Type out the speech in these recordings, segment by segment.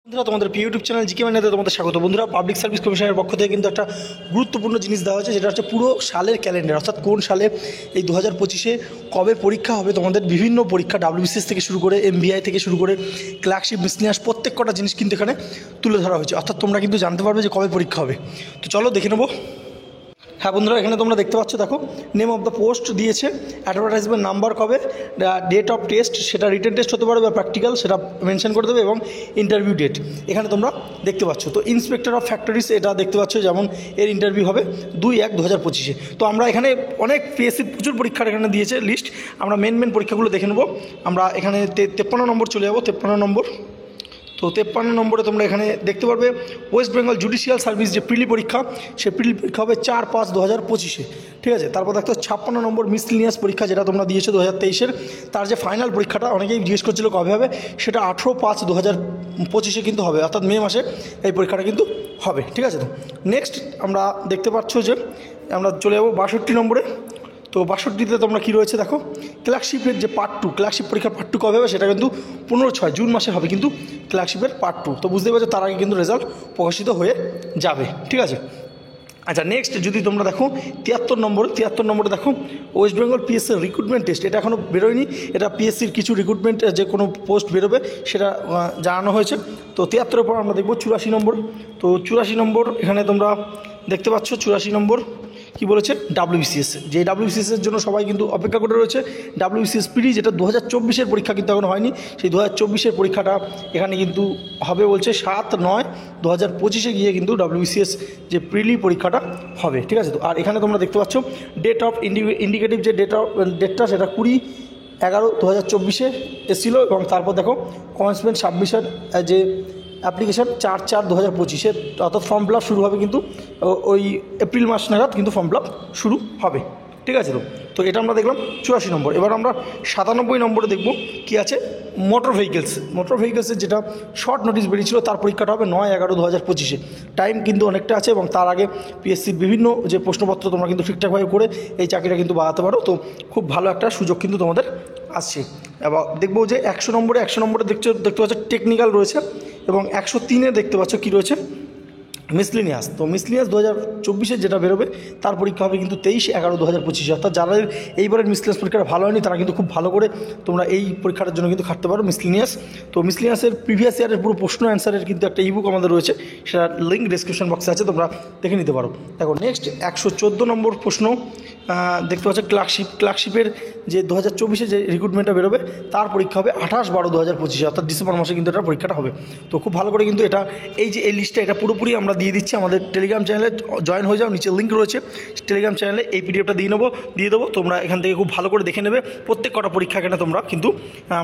বন্ধুরা, তোমাদের YouTube channel GK মাইনাতে তোমাদের স্বাগত। বন্ধুরা, পাবলিক সার্ভিস কমিশনের পক্ষ থেকে কিন্তু একটা গুরুত্বপূর্ণ জিনিস দেওয়া হয়েছে, যেটা হচ্ছে পুরো সালের ক্যালেন্ডার, অর্থাৎ কোন সালে এই 2025-এ কবে পরীক্ষা হবে। তোমাদের বিভিন্ন পরীক্ষা WBCS থেকে শুরু করে MBI থেকে শুরু করে ক্লার্কশিপ, মিসলিনিয়াস, প্রত্যেক কটা জিনিস কিন্তু এখানে তুলে ধরা হয়েছে, অর্থাৎ তোমরা কিন্তু জানতে পারবে যে কবে পরীক্ষা হবে। তো চলো দেখে নেবো। হ্যাঁ বন্ধুরা, এখানে তোমরা দেখতে পাচ্ছ, দেখো নেম অফ দ্য পোস্ট দিয়েছে, অ্যাডভার্টাইজমেন্ট নাম্বার কবে, ডেট অফ টেস্ট, সেটা রিটেন টেস্ট হতে পারে বা প্র্যাকটিক্যাল, সেটা মেনশন করে দেবে, এবং ইন্টারভিউ ডেট এখানে তোমরা দেখতে পাচ্ছ। তো ইন্সপেক্টর অফ ফ্যাক্টরিজ এটা দেখতে পাচ্ছ, যেমন এর ইন্টারভিউ হবে 2/1/2025-এ। তো আমরা এখানে অনেক PSC প্রচুর পরীক্ষার এখানে দিয়েছে লিস্ট, আমরা মেন পরীক্ষাগুলো দেখে নেবো। আমরা এখানে 53 নম্বর চলে যাবো, 53 নম্বর। তো 53 নম্বরে তোমরা এখানে দেখতে পারবে ওয়েস্ট বেঙ্গল জুডিশিয়াল সার্ভিস যে প্রিলি পরীক্ষা, সে প্রিলি পরীক্ষা হবে 4/5/2025-এ, ঠিক আছে। তারপর দেখো 56 নম্বর মিসলিনিয়াস পরীক্ষা, যেটা তোমরা দিয়েছো 2023-এর, তার যে ফাইনাল পরীক্ষাটা অনেকেই জিজ্ঞেস করছিল কবে হবে, সেটা 18/5/2025-এ কিন্তু হবে, অর্থাৎ মে মাসে এই পরীক্ষাটা কিন্তু হবে, ঠিক আছে। তো নেক্সট আমরা দেখতে পাচ্ছ যে আমরা চলে যাবো 62 নম্বরে। তো 62-তে তোমরা কী রয়েছে দেখো, ক্লার্কশিপের যে পার্ট 2, ক্লার্কশিপ পরীক্ষার পার্ট 2 কবে হবে, সেটা কিন্তু 15/6 জুন মাসে হবে কিন্তু ক্লার্কশিপের পার্ট 2। তো বুঝতে পারছো, তার আগে কিন্তু রেজাল্ট প্রকাশিত হয়ে যাবে, ঠিক আছে। আচ্ছা, নেক্সট যদি তোমরা দেখো 73 নম্বরে দেখো West Bengal PSC recruitment test, এটা এখনও বেরোয়নি, এটা PSCর কিছু রিক্রুটমেন্ট যে কোনো পোস্ট বেরোবে সেটা জানানো হয়েছে। তো 73-এর পর আমরা দেখবো 84 নম্বর। তো 84 নম্বর এখানে তোমরা দেখতে পাচ্ছ, 84 নম্বর কী বলেছে, WBCS, যে WBCS-এর জন্য সবাই কিন্তু অপেক্ষা করে রয়েছে। WBCS পিডি, যেটা 2024-এর পরীক্ষা কিন্তু এখন হয়নি, সেই 2024-এর পরীক্ষাটা এখানে কিন্তু হবে বলছে 7/9/2025-এ গিয়ে কিন্তু WBCS যে প্রিলি পরীক্ষাটা হবে, ঠিক আছে। তো আর এখানে তোমরা দেখতে পাচ্ছ ডেট অফ ইন্ডিকেটিভ যে ডেটটা, সেটা 20/11/2024-এ এসেছিলো, এবং তারপর দেখো কমেন্সমেন্ট সাবমিশন যে অ্যাপ্লিকেশান 4/4/2025-এ, অর্থাৎ ফর্ম ফিল আপ শুরু হবে কিন্তু ওই এপ্রিল মাস নাগাদ কিন্তু ফর্ম ফিল আপ শুরু হবে, ঠিক আছে। তো এটা আমরা দেখলাম 84 নম্বর। এবার আমরা 97 নম্বরে দেখব কি আছে, মোটর ভেহিকেলসের যেটা শর্ট নোটিশ বেরিয়েছিল, তার পরীক্ষাটা হবে 9/11/2025-এ। টাইম কিন্তু অনেকটা আছে, এবং তার আগে PSCর বিভিন্ন যে প্রশ্নপত্র তোমরা কিন্তু ঠিকঠাকভাবে করে এই চাকরিটা কিন্তু বাড়াতে পারো। তো খুব ভালো একটা সুযোগ কিন্তু তোমাদের আসছে। এবার দেখবো যে 100 নম্বরে দেখতে পাচ্ছ টেকনিক্যাল রয়েছে, এবং 103-এ দেখতে পাচ্ছ কী রয়েছে, মিসলিনিয়াস। তো মিসলিনিয়াস 2024-এর যেটা বেরোবে, তার পরীক্ষা হবে কিন্তু 23/11/2025-এ, অর্থাৎ যারা এইবারের মিসলিনিয়াস পরীক্ষাটা ভালো হয়নি, তারা কিন্তু খুব ভালো করে তোমরা এই পরীক্ষাটার জন্য কিন্তু খাটতে পারো মিসলিনিয়াস। তো মিসলিনিয়াসের প্রিভিয়াস ইয়ারের পুরো প্রশ্ন অ্যান্সারের কিন্তু একটা ইবুক আমাদের রয়েছে, সেটা লিঙ্ক ডিসক্রিপশন বক্সে আছে, তোমরা দেখে নিতে পারো। দেখো নেক্সট 114 নম্বর প্রশ্ন দেখতে পাচ্ছ, ক্লার্কশিপের যে 2024-এ যে রিক্রুটমেন্টটা বেরোবে, তার পরীক্ষা হবে 28/12/2025-এ, অর্থাৎ ডিসেম্বর মাসে কিন্তু এটা পরীক্ষাটা হবে। তো খুব ভালো করে কিন্তু এটা এই লিস্টটা এটা পুরোপুরি আমরা দিয়ে দিচ্ছি আমাদের টেলিগ্রাম চ্যানেলে, জয়েন হয়ে যাও, নিচে লিঙ্ক রয়েছে টেলিগ্রাম চ্যানেলে, এই PDFটা দিয়ে দেবো, তোমরা এখান থেকে খুব ভালো করে দেখে নেবে প্রত্যেক কটা পরীক্ষা। এখানে তোমরা কিন্তু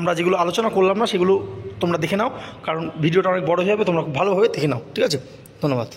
আমরা যেগুলো আলোচনা করলাম না, সেগুলো তোমরা দেখে নাও, কারণ ভিডিওটা অনেক বড় হয়ে যাবে, তোমরা খুব ভালোভাবে দেখে নাও, ঠিক আছে। ধন্যবাদ।